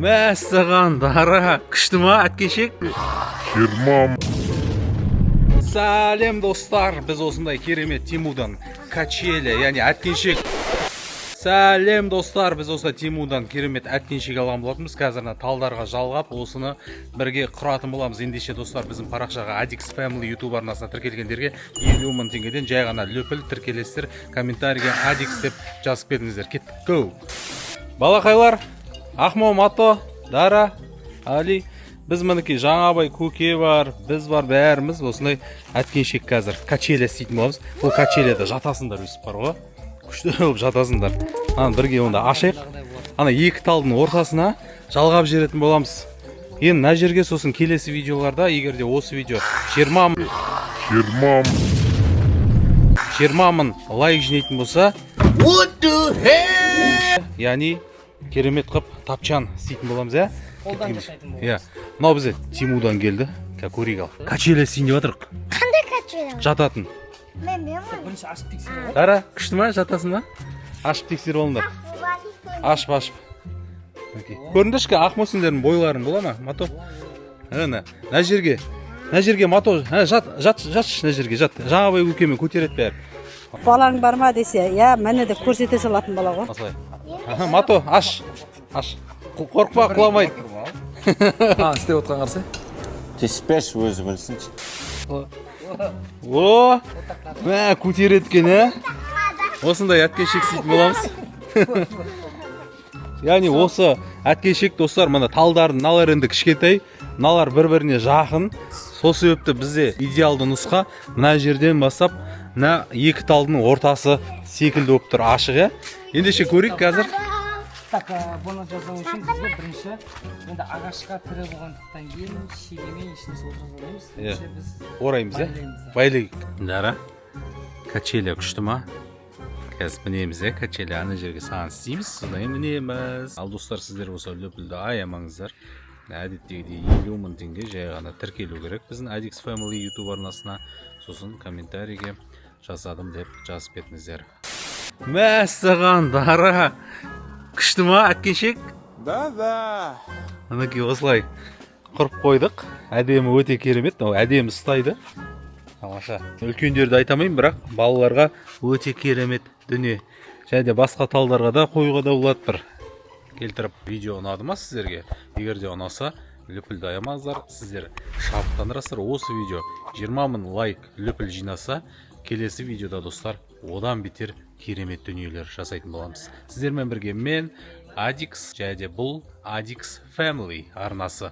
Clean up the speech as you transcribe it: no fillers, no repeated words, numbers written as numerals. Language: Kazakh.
Мәссаған, Дара. Күшті ма, Әткеншек? 20. Сәлем достар, біз осындай керемет Тимудан Качеля, яғни Әткеншек. Сәлем достар, біз осындай Тимудан керемет Әткеншек алған болатынбыз. Қазірна талдарға жалғап, осыны бірге құратын боламыз. Ендеше достар, біздің парақшаға Adix Family YouTube арнасына тіркелгендерге 50 мың теңгеден жай ғана löпіл тіркелесіздер, комментарийге Adix деп жазып беріңіздер. Кеттік, go! Балақайлар, Ахмо, Мато, Дара, Али, біз мінеки жаңабай көке бар, біз бар бәріміз осындай Әткеншек қазір Качеля істейтін боламыз. Бұл Качеляда жатасыңдар өсіп бар ғой. Күшті болып жатасыңдар. Ана бірге онда ашайық. Ана екі талдың ортасына жалғап жеретін боламыз. Енді мына жерге сосын келесі видеоларда, егерде осы видео 20 мың лайк жинайтын болса, яғни керемет қып тапчан істейтін боламыз, ә? Қолдан жасайтын боламыз. Мынау бізде Тимудан келді. Көрейік ал. Качеля істейін деп жатырық. Қандай качеля? Жататын. Мен білмеймін. Бірінші ашып тексеріп. Дара, күшті ма? Жатасың ба? Ашып тексеріп алыңдар. Ашып. Көріндішкі ақмо сендердің бойларың бола ма? Мато? Мына жерге. Мына жерге Мато. Жатшы мына жерге, жат. Жаңабай көкемен көтереді бәрі. Балаң бар ма десе, я мәне де көрсете салатын бала ғой. Осылай. Мато, аш. Қорқпа, құламайды. Істеп отқан қарсы? Теспеш өзі білсінші. О, мә көтереді екен, ә? Осындай Әткеншек істейтін боламыз. Яғни осы Әткеншек достар, мына талдардың налар енді кішкентай, налар бір-біріне жақын. Сол себепті бізде идеалды нұсқа мына жерден бастап, мына екі талдың ортасы секілді болып тұр, ашық, ә? Ендеше көрейік қазір. Так, бұны жазу үшін бізге бірінші енді ағашқа тірі болғандықтан кейін шегемен ішіне сол жазалаймыз. Біз ораймыз, ә? Байлайық. Дара, Качеля күшті ма? Қазір мінеміз, ә? Качеля ана жерге саған істейміз, содан мінеміз. Ал достар, сіздер болса löпілді аямаңыздар. Әдеттегідей 50 мың теңге жай ғана тіркелу керек біздің Adix Family YouTube арнасына. Сосын комментарийге жасадым деп жазып кетіңіздер. Мәссаған, Дара. Күшті ма, Әткеншек? Да. Мінеки осылай құрып қойдық. Әдемі өте керемет, әдемі ұстайды. Тамаша. Үлкендерді айтамайын, бірақ балаларға өте керемет дүние. Және де басқа талдарға да қоюға да болады бір. Келтіріп, видео ұнады ма сіздерге? Егер де ұнаса, löпілді аямаңыздар. Сіздер шабыттандырасыздар. Осы видео 20 мың лайк löпіл жинаса, келесі видеода достар одан бетер керемет дүниелер жасайтын боламыз. Сіздермен бірге мен Adix, және де бұл Adix Family арнасы.